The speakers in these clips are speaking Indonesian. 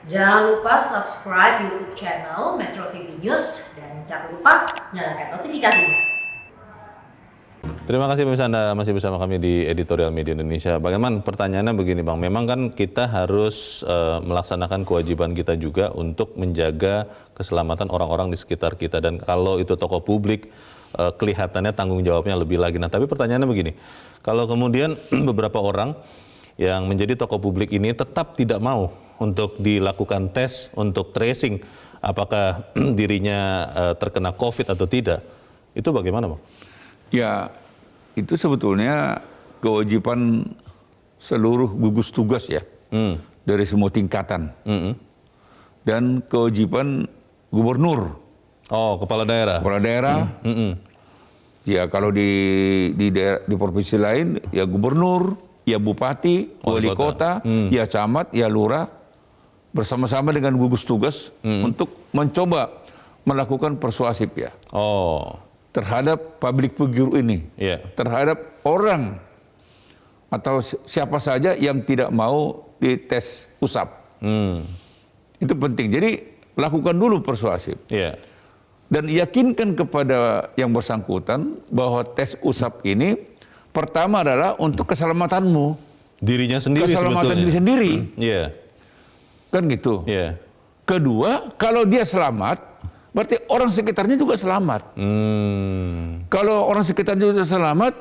Jangan lupa subscribe YouTube channel Metro TV News dan jangan lupa nyalakan notifikasinya. Terima kasih pemirsa, Anda masih bersama kami di Editorial Media Indonesia. Bagaimana pertanyaannya begini Bang, memang kan kita harus melaksanakan kewajiban kita juga untuk menjaga keselamatan orang-orang di sekitar kita. Dan kalau itu tokoh publik, kelihatannya tanggung jawabnya lebih lagi. Nah tapi pertanyaannya begini, kalau kemudian beberapa orang yang menjadi tokoh publik ini tetap tidak mau untuk dilakukan tes, untuk tracing apakah dirinya terkena COVID atau tidak, itu bagaimana Bang? Ya, itu sebetulnya kewajiban seluruh gugus tugas ya, dari semua tingkatan. Dan kewajiban gubernur. Oh, kepala daerah. Kepala daerah, ya kalau di provinsi lain, ya gubernur, ya bupati, wali kota, ya camat, ya lurah, bersama-sama dengan gugus tugas untuk mencoba melakukan persuasif ya. Oh. Terhadap public figure ini, terhadap orang atau siapa saja yang tidak mau dites usap. Itu penting. Jadi lakukan dulu persuasif. Dan yakinkan kepada yang bersangkutan bahwa tes usap ini pertama adalah untuk keselamatanmu. Dirinya sendiri keselamatan sebetulnya. diri sendiri. Kan gitu. Kedua, kalau dia selamat, berarti orang sekitarnya juga selamat. Kalau orang sekitarnya juga selamat,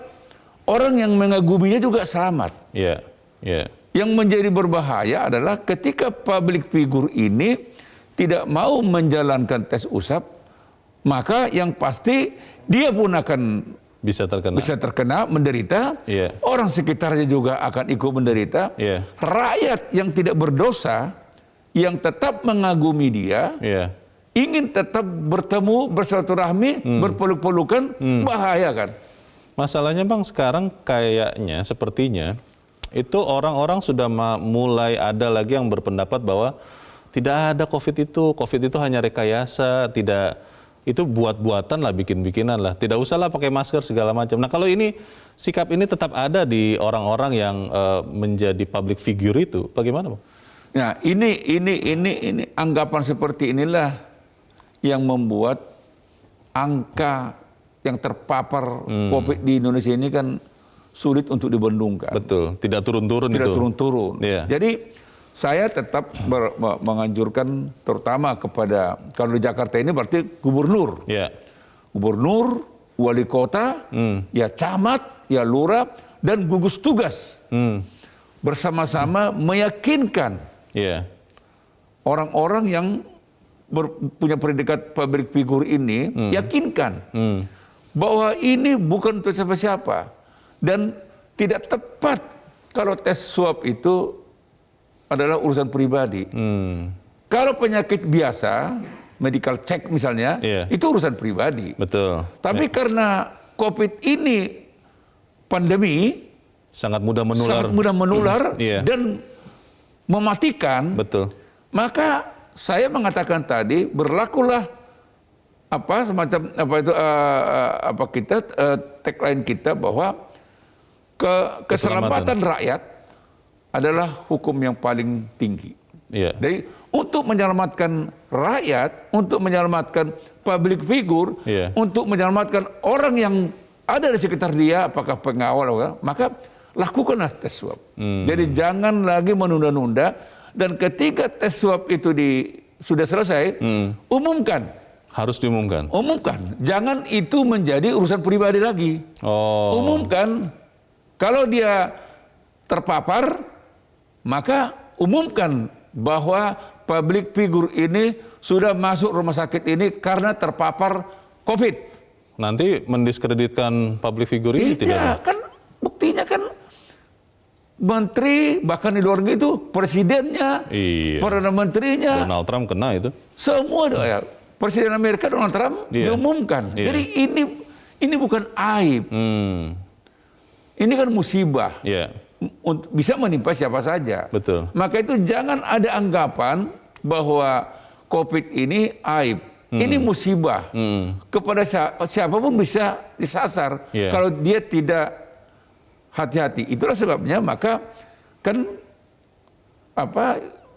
orang yang mengaguminya juga selamat. Yang menjadi berbahaya adalah ketika public figure ini tidak mau menjalankan tes usap, maka yang pasti dia pun akan bisa terkena, menderita. Orang sekitarnya juga akan ikut menderita. Rakyat yang tidak berdosa, yang tetap mengagumi dia, ingin tetap bertemu, bersilaturahmi, berpeluk-pelukan, bahaya kan? Masalahnya Bang, sekarang kayaknya, sepertinya, itu orang-orang sudah mulai ada lagi yang berpendapat bahwa tidak ada COVID itu hanya rekayasa, itu buat-buatan lah, bikin-bikinan lah. Tidak usahlah pakai masker segala macam. Nah kalau ini, sikap ini tetap ada di orang-orang yang menjadi public figure itu, bagaimana Bang? Nah, ini anggapan seperti inilah yang membuat angka yang terpapar COVID di Indonesia ini kan sulit untuk dibendungkan. Betul, tidak turun-turun itu. Tidak turun-turun. Jadi saya tetap menganjurkan terutama kepada, kalau di Jakarta ini berarti gubernur. Gubernur, wali kota, ya camat, ya lurah, dan gugus tugas. Bersama-sama meyakinkan orang-orang yang punya predikat public figure ini, yakinkan bahwa ini bukan untuk siapa-siapa dan tidak tepat kalau tes swab itu adalah urusan pribadi. Kalau penyakit biasa, medical check misalnya, itu urusan pribadi. Tapi karena COVID ini pandemi, sangat mudah menular, dan mematikan, maka saya mengatakan tadi berlakulah tagline kita bahwa keselamatan rakyat adalah hukum yang paling tinggi. Jadi untuk menyelamatkan rakyat, untuk menyelamatkan public figure, untuk menyelamatkan orang yang ada di sekitar dia, apakah pengawal, maka lakukanlah tes swab. Jadi jangan lagi menunda-nunda, dan ketika tes swab itu sudah selesai, umumkan. Harus diumumkan? Umumkan. Jangan itu menjadi urusan pribadi lagi. Umumkan. Kalau dia terpapar, maka umumkan bahwa public figure ini sudah masuk rumah sakit ini karena terpapar COVID. Nanti mendiskreditkan public figure ini tidak? Kan buktinya kan menteri, bahkan di luar negeri itu presidennya, perdana menterinya, Donald Trump kena itu. Semua Presiden Amerika Donald Trump diumumkan. Jadi ini bukan aib. Ini kan musibah. Bisa menimpa siapa saja. Maka itu jangan ada anggapan bahwa COVID ini aib. Ini musibah. Kepada siapapun bisa disasar kalau dia tidak hati-hati. Itulah sebabnya maka kan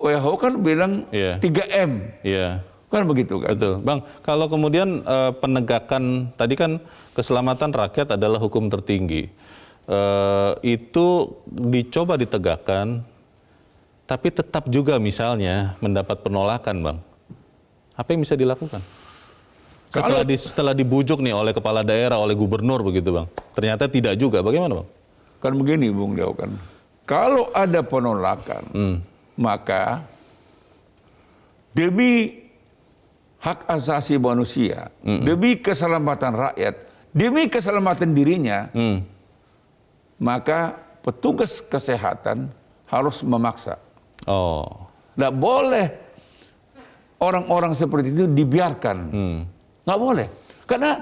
WHO kan bilang 3M. Iya. Kan begitu kan? Betul. Bang, kalau kemudian penegakan, tadi kan keselamatan rakyat adalah hukum tertinggi. Itu dicoba ditegakkan, tapi tetap juga misalnya mendapat penolakan, Bang. Apa yang bisa dilakukan? Setelah dibujuk nih oleh kepala daerah, oleh gubernur begitu, Bang. Ternyata tidak juga. Bagaimana, Bang? Kan begini, Bung Deo kan. Kalau ada penolakan, maka demi hak asasi manusia, demi keselamatan rakyat, demi keselamatan dirinya, maka petugas kesehatan harus memaksa. Nggak boleh orang-orang seperti itu dibiarkan. Nggak boleh. Karena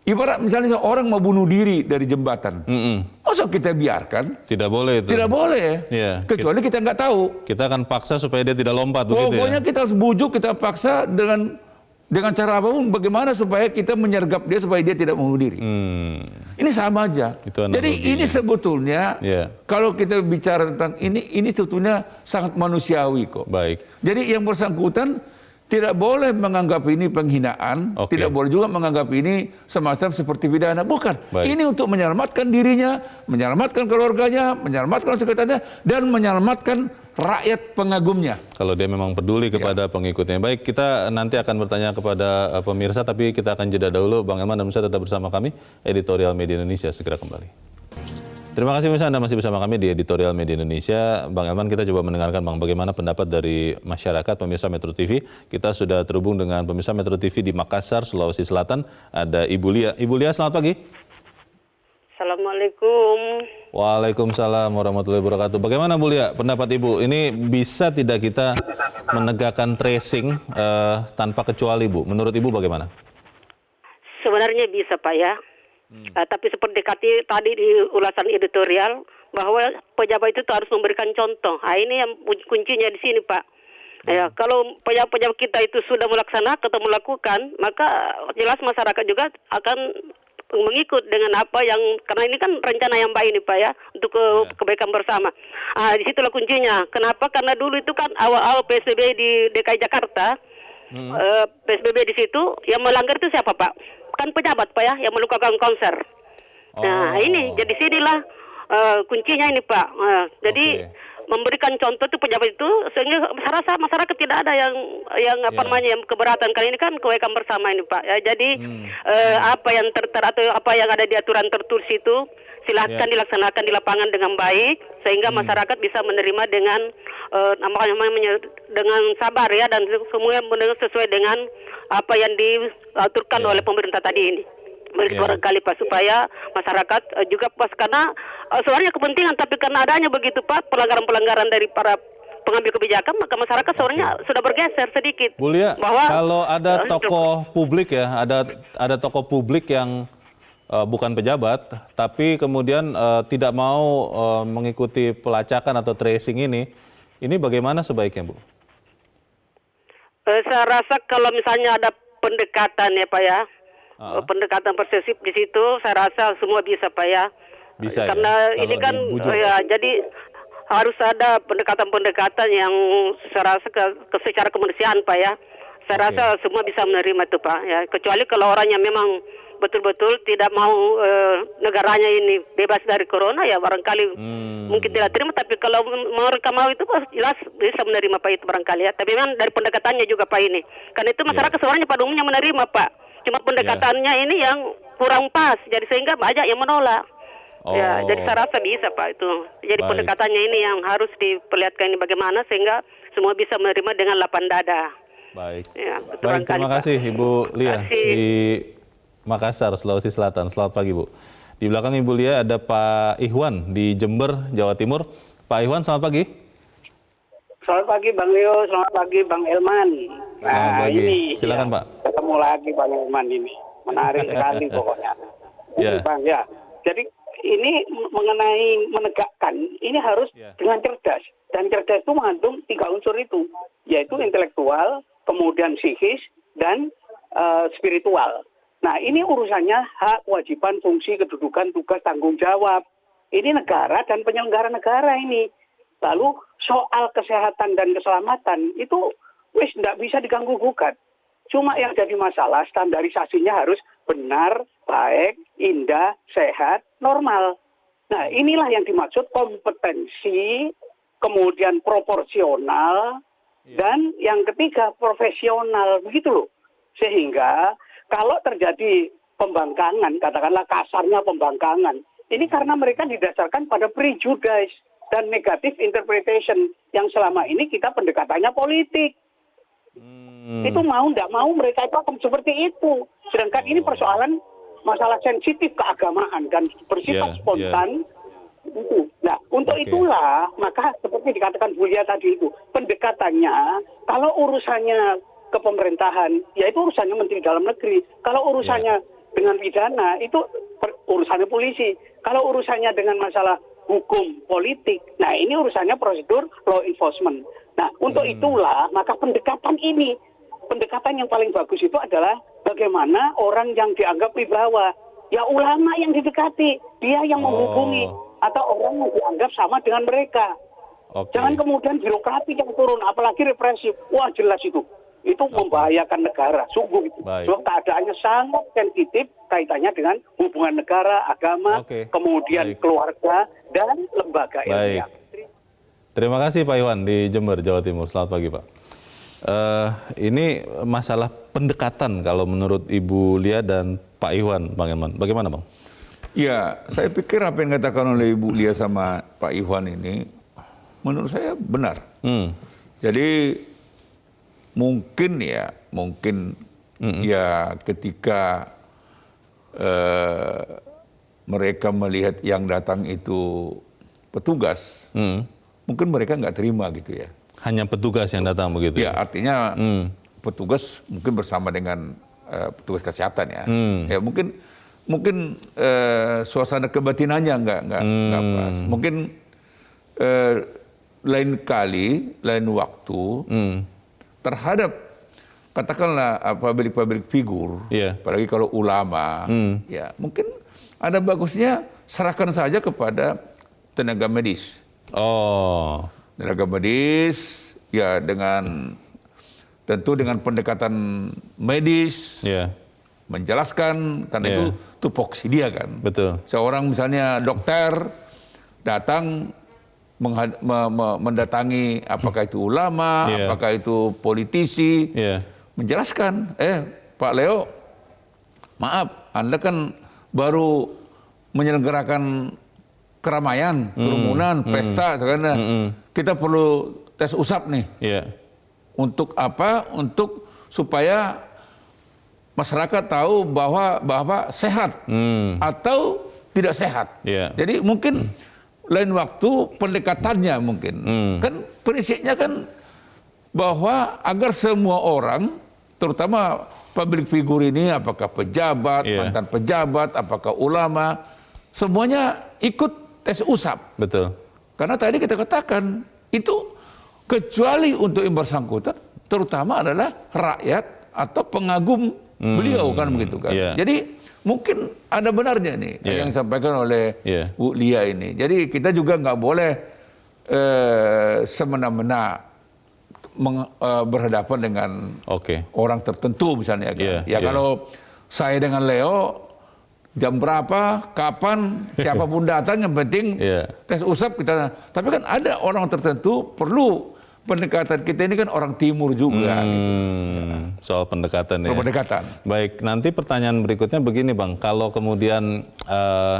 ibarat misalnya orang mau bunuh diri dari jembatan. Masa kita biarkan? Tidak boleh itu. Tidak boleh. Iya, Kecuali kita nggak tahu. Kita akan paksa supaya dia tidak lompat. Pokoknya kita harus bujuk, kita paksa dengan cara apapun, bagaimana supaya kita menyergap dia supaya dia tidak bunuh diri. Ini sama aja. Jadi ini sebetulnya kalau kita bicara tentang ini sebetulnya sangat manusiawi kok. Baik. Jadi yang bersangkutan tidak boleh menganggap ini penghinaan, tidak boleh juga menganggap ini semacam seperti pidana. Bukan. Ini untuk menyelamatkan dirinya, menyelamatkan keluarganya, menyelamatkan sekitarnya, dan menyelamatkan rakyat pengagumnya. Kalau dia memang peduli kepada pengikutnya. Baik, kita nanti akan bertanya kepada pemirsa, tapi kita akan jeda dahulu. Bang Elman dan pemirsa tetap bersama kami, Editorial Media Indonesia segera kembali. Terima kasih pemirsa, Anda masih bersama kami di Editorial Media Indonesia. Bang Elman, kita coba mendengarkan Bang bagaimana pendapat dari masyarakat pemirsa Metro TV. Kita sudah terhubung dengan pemirsa Metro TV di Makassar, Sulawesi Selatan. Ada Ibu Lia. Ibu Lia, selamat pagi. Assalamualaikum. Waalaikumsalam warahmatullahi wabarakatuh. Bagaimana Bu Lia pendapat Ibu? Ini bisa tidak kita menegakkan tracing tanpa kecuali, Bu? Menurut Ibu bagaimana? Sebenarnya bisa, Pak ya. Tapi seperti tadi di ulasan editorial bahwa pejabat itu harus memberikan contoh. Ini yang kuncinya di sini, Pak. Ya, kalau pejabat kita itu sudah melaksanakan atau melakukan, maka jelas masyarakat juga akan mengikut dengan apa yang, karena ini kan rencana yang baik ini Pak ya, untuk kebaikan bersama. Di situlah kuncinya. Kenapa? Karena dulu itu kan awal-awal PSBB di DKI Jakarta, PSBB di situ yang melanggar itu siapa Pak? Kan pejabat Pak ya, yang melakukan konser. Nah ini, jadi sinilah kuncinya ini Pak. Jadi memberikan contoh itu pejabat itu, sehingga saya rasa masyarakat tidak ada yang apa namanya yang keberatan. Kali ini kan kebaikan bersama ini Pak. Ya, jadi apa yang atau apa yang ada di aturan tertulis itu silahkan dilaksanakan di lapangan dengan baik, sehingga masyarakat bisa menerima dengan dengan sabar ya, dan semuanya sesuai dengan apa yang diaturkan oleh pemerintah tadi ini. Barangkali Pak, supaya masyarakat juga pas, karena sebenarnya kepentingan, tapi karena adanya begitu Pak pelanggaran-pelanggaran dari para pengambil kebijakan, maka masyarakat sebenarnya sudah bergeser sedikit. Bu Lia, bahwa kalau ada tokoh publik ya, ada tokoh publik yang bukan pejabat, tapi kemudian tidak mau mengikuti pelacakan atau tracing ini bagaimana sebaiknya, Bu? Saya rasa kalau misalnya ada pendekatan ya Pak ya, pendekatan persesif di situ, saya rasa semua bisa Pak ya. Bisa karena ya? ini kan ya, jadi harus ada pendekatan-pendekatan yang saya rasa secara kemanusiaan Pak ya. Saya rasa semua bisa menerima itu Pak ya. Kecuali kalau orangnya memang betul-betul tidak mau negaranya ini bebas dari corona, ya barangkali mungkin tidak terima. Tapi kalau mereka mau itu jelas bisa menerima Pak itu barangkali ya. Tapi memang dari pendekatannya juga Pak ini. Karena itu masyarakat sebenarnya pada umumnya menerima Pak. Cuma pendekatannya ini yang kurang pas. Jadi sehingga banyak yang menolak. Ya, jadi saya rasa bisa Pak itu. Jadi pendekatannya ini yang harus diperlihatkan ini bagaimana sehingga semua bisa menerima dengan lapang dada. Baik. Ya, baik, terima kasih Ibu Lia di Makassar, Sulawesi Selatan. Selamat pagi Bu. Di belakang Ibu Lia ada Pak Ihwan di Jember, Jawa Timur. Pak Ihwan, selamat pagi. Selamat pagi Bang Leo, selamat pagi Bang Elman. Selamat pagi. Ini silakan ya, Pak. Ketemu lagi Bang Elman ini. Menarik sekali pokoknya. Bang ya. Jadi ini mengenai menegakkan, ini harus dengan cerdas. Dan cerdas itu mengandung 3 unsur itu, yaitu intelektual, kemudian psikis, dan spiritual. Nah ini urusannya hak, kewajiban, fungsi, kedudukan, tugas, tanggung jawab. Ini negara dan penyelenggara negara ini. Lalu soal kesehatan dan keselamatan itu wis nggak bisa diganggu gugat. Cuma yang jadi masalah standarisasinya harus benar, baik, indah, sehat, normal. Nah, inilah yang dimaksud kompetensi, kemudian proporsional, dan yang ketiga profesional, begitu loh. Sehingga kalau terjadi pembangkangan, katakanlah kasarnya pembangkangan, ini karena mereka didasarkan pada prejudice dan negative interpretation yang selama ini kita pendekatannya politik. Itu mau nggak mau mereka itu akan seperti itu. Sedangkan ini persoalan masalah sensitif keagamaan dan bersifat spontan. Nah, untuk itulah maka seperti dikatakan Bu Lia tadi itu, pendekatannya kalau urusannya ke pemerintahan, ya itu urusannya Menteri Dalam Negeri. Kalau urusannya dengan pidana, itu urusannya polisi. Kalau urusannya dengan masalah hukum politik, nah ini urusannya prosedur law enforcement. Nah, untuk itulah maka pendekatan yang paling bagus itu adalah bagaimana orang yang dianggap wibawa, ya ulama yang didekati, dia yang menghubungi, atau orang yang dianggap sama dengan mereka. Jangan kemudian birokrasi yang turun, apalagi represif. Wah, jelas itu membahayakan negara, sungguh itu. Sebab keadaannya sangat sensitif kaitannya dengan hubungan negara, agama, kemudian keluarga dan lembaga ilmiah. Terima kasih Pak Iwan di Jember, Jawa Timur. Selamat pagi Pak. Ini masalah pendekatan kalau menurut Ibu Lia dan Pak Iwan, Bang Eman. Bagaimana Bang? Ya, saya pikir apa yang dikatakan oleh Ibu Lia sama Pak Iwan ini, menurut saya benar. Jadi mungkin ya ketika mereka melihat yang datang itu petugas, mungkin mereka nggak terima gitu ya. Hanya petugas yang datang begitu? Ya, artinya petugas mungkin bersama dengan petugas kesehatan ya. Ya mungkin suasana kebatinannya nggak pas. Mungkin lain kali, lain waktu terhadap katakanlah public figur, apalagi kalau ulama, ya mungkin ada bagusnya serahkan saja kepada tenaga medis. Tenaga medis, ya tentu dengan pendekatan medis, menjelaskan, karena itu tupoksi dia kan. Betul. Seorang misalnya dokter datang mendatangi apakah itu ulama, apakah itu politisi, menjelaskan, Pak Leo, maaf, Anda kan baru menyelenggarakan keramaian, kerumunan, pesta, karena kita perlu tes usap nih. Untuk apa? Untuk supaya masyarakat tahu bahwa sehat atau tidak sehat. Jadi mungkin lain waktu pendekatannya mungkin. Kan prinsipnya kan bahwa agar semua orang, terutama public figure ini, apakah pejabat, mantan pejabat, apakah ulama, semuanya ikut tes usap. Betul. Karena tadi kita katakan itu kecuali untuk yang bersangkutan, terutama adalah rakyat atau pengagum beliau kan begitu kan. Jadi mungkin ada benarnya nih yang disampaikan oleh Bu Lia ini. Jadi kita juga nggak boleh semena-mena berhadapan dengan orang tertentu misalnya kan. Kalau saya dengan Leo jam berapa, kapan, siapapun datang, yang penting tes usap kita. Tapi kan ada orang tertentu perlu pendekatan, kita ini kan orang timur juga. Soal pendekatan ya. Pendekatan. Baik, nanti pertanyaan berikutnya begini Bang, kalau kemudian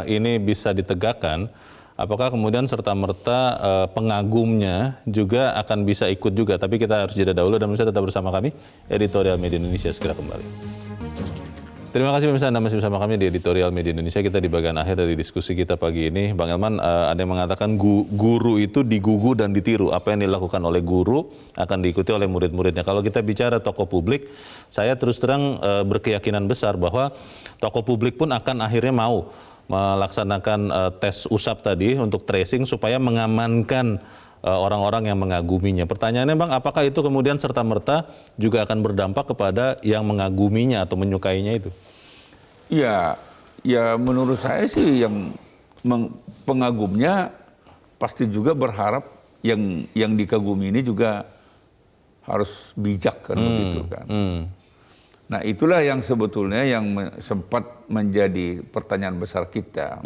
ini bisa ditegakkan, apakah kemudian serta-merta pengagumnya juga akan bisa ikut juga? Tapi kita harus jeda dahulu dan bisa tetap bersama kami, Editorial Media Indonesia segera kembali. Terima kasih pemirsa, Anda masih bersama kami di Editorial Media Indonesia. Kita di bagian akhir dari diskusi kita pagi ini. Bang Elman, ada yang mengatakan guru itu digugu dan ditiru. Apa yang dilakukan oleh guru akan diikuti oleh murid-muridnya. Kalau kita bicara tokoh publik, saya terus terang berkeyakinan besar bahwa tokoh publik pun akan akhirnya mau melaksanakan tes usap tadi untuk tracing supaya mengamankan orang-orang yang mengaguminya. Pertanyaannya Bang, apakah itu kemudian serta-merta juga akan berdampak kepada yang mengaguminya atau menyukainya itu? Ya menurut saya sih yang pengagumnya pasti juga berharap yang dikagumi ini juga harus bijak kan begitu kan. Nah itulah yang sebetulnya yang sempat menjadi pertanyaan besar kita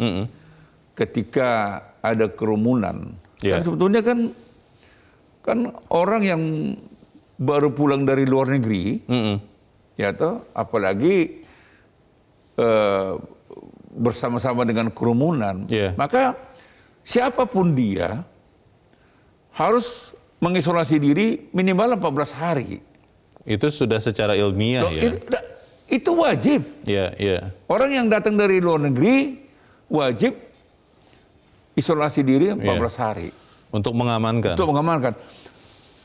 ketika ada kerumunan. Kan sebetulnya kan orang yang baru pulang dari luar negeri, ya toh, apalagi bersama-sama dengan kerumunan, maka siapapun dia harus mengisolasi diri minimal 14 hari. Itu sudah secara ilmiah Itu wajib. Orang yang datang dari luar negeri wajib isolasi diri 14 hari. Untuk mengamankan.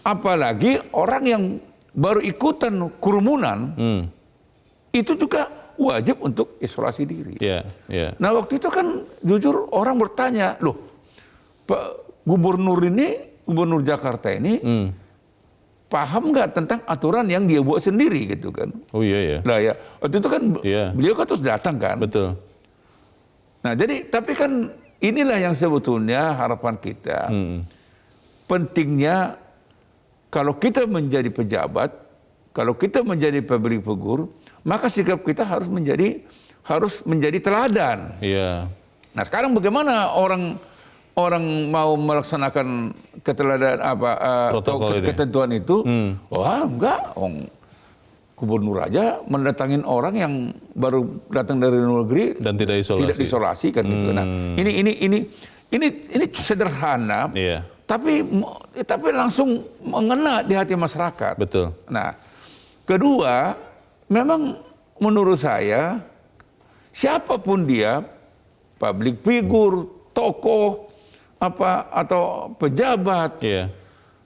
Apalagi orang yang baru ikutan kerumunan, itu juga wajib untuk isolasi diri. Nah waktu itu kan jujur orang bertanya, loh Pak Gubernur Jakarta ini paham nggak tentang aturan yang dia buat sendiri gitu kan? Oh iya. Nah ya, waktu itu kan beliau kan terus datang kan? Betul. Nah jadi, tapi kan inilah yang sebetulnya harapan kita. Pentingnya kalau kita menjadi pejabat, kalau kita menjadi public figure, maka sikap kita harus menjadi teladan. Nah sekarang bagaimana orang mau melaksanakan ketentuan itu? Wah enggak, gubernur aja mendatangin orang yang baru datang dari luar negeri dan tidak diisolasi kan gitu. Nah ini sederhana, tapi langsung mengena di hati masyarakat. Betul. Nah kedua, memang menurut saya siapapun dia, public figure, tokoh atau pejabat,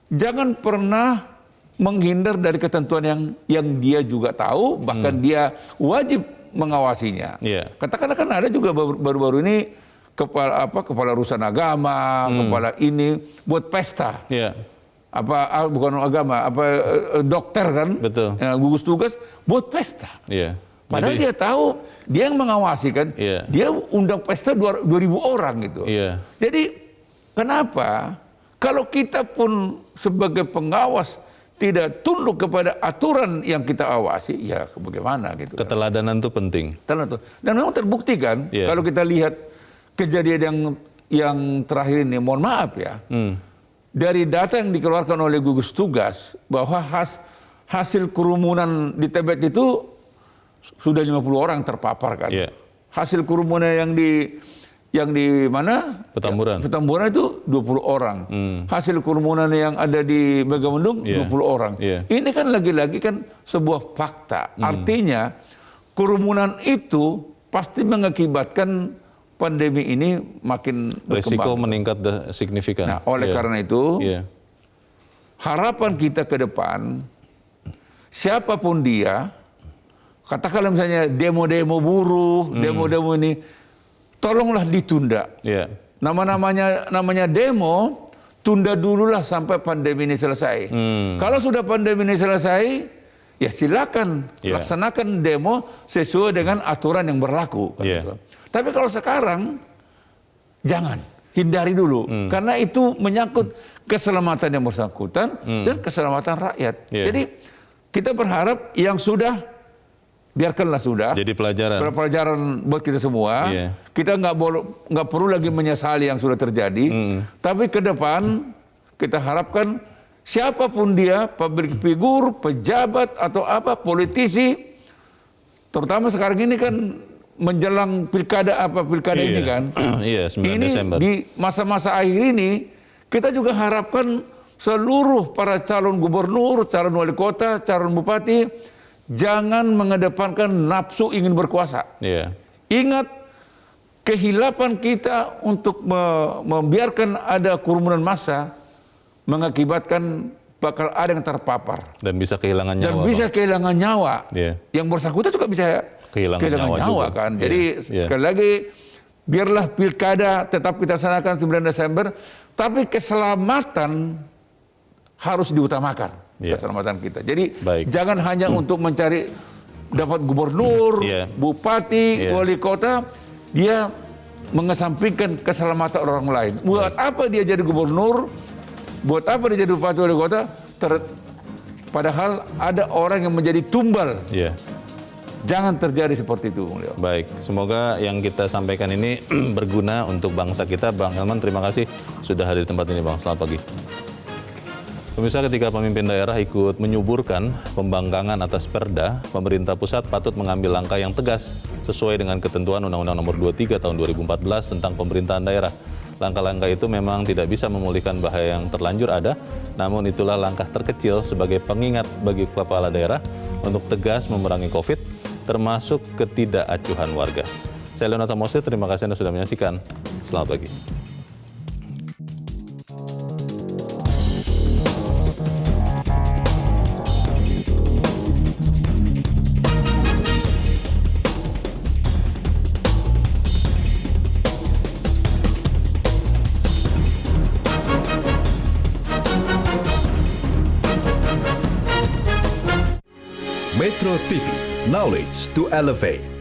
jangan pernah menghindar dari ketentuan yang dia juga tahu, bahkan dia wajib mengawasinya. Katakanlah kan ada juga baru-baru ini kepala urusan agama, kepala ini buat pesta. Bukan agama, dokter kan, gugus tugas buat pesta. Padahal dia tahu, dia yang mengawasi kan, dia undang pesta 2.000 orang gitu. Jadi kenapa kalau kita pun sebagai pengawas tidak tunduk kepada aturan yang kita awasi, ya bagaimana gitu. Keteladanan itu penting. Dan memang terbukti kan, kalau kita lihat kejadian yang terakhir ini, mohon maaf ya, dari data yang dikeluarkan oleh gugus tugas bahwa hasil kerumunan di Tebet itu sudah 50 orang terpapar kan. Hasil kerumunan yang di mana? Petamburan itu 20 orang. Hasil kerumunan yang ada di Megamendung 20 orang. Ini kan lagi-lagi kan sebuah fakta. Artinya kerumunan itu pasti mengakibatkan pandemi ini makin berkembang. Risiko meningkat signifikan. Nah, oleh karena itu harapan kita ke depan, siapapun dia, katakanlah misalnya demo-demo buruh, demo-demo ini, tolonglah ditunda. Namanya demo, tunda dululah sampai pandemi ini selesai. Kalau sudah pandemi ini selesai, ya silakan laksanakan demo sesuai dengan aturan yang berlaku. Tapi kalau sekarang, jangan, hindari dulu. Karena itu menyangkut keselamatan yang bersangkutan dan keselamatan rakyat. Jadi kita berharap yang sudah, biarkanlah sudah. Jadi pelajaran buat kita semua. Kita nggak perlu lagi menyesali yang sudah terjadi. Tapi ke depan kita harapkan siapapun dia, public figure, pejabat atau politisi, terutama sekarang ini kan menjelang pilkada ini kan. 9 Desember. Di masa-masa akhir ini kita juga harapkan seluruh para calon gubernur, calon wali kota, calon bupati jangan mengedepankan nafsu ingin berkuasa. Ingat kehilapan kita untuk membiarkan ada kerumunan massa mengakibatkan bakal ada yang terpapar dan bisa kehilangan nyawa. Yang bersangkutan juga bisa kehilangan nyawa kan. Jadi sekali lagi biarlah pilkada tetap kita laksanakan 9 Desember, tapi keselamatan harus diutamakan. Keselamatan kita. Jadi jangan hanya untuk mencari dapat gubernur, bupati, wali kota, dia mengesampingkan keselamatan orang lain. Buat apa dia jadi gubernur, Buat apa dia jadi bupati wali kota? Padahal ada orang yang menjadi tumbal. Iya. Jangan terjadi seperti itu. Baik, semoga yang kita sampaikan ini berguna untuk bangsa kita. Bang Helman, terima kasih sudah hadir di tempat ini, Bang. Selamat pagi. Pemirsa, ketika pemimpin daerah ikut menyuburkan pembangkangan atas Perda, pemerintah pusat patut mengambil langkah yang tegas sesuai dengan ketentuan Undang-Undang Nomor 23 Tahun 2014 tentang pemerintahan daerah. Langkah-langkah itu memang tidak bisa memulihkan bahaya yang terlanjur ada, namun itulah langkah terkecil sebagai pengingat bagi kepala daerah untuk tegas memerangi COVID, termasuk ketidakacuhan warga. Saya Leonard Samosir, terima kasih Anda sudah menyaksikan. Selamat pagi. Metro TV, knowledge to elevate.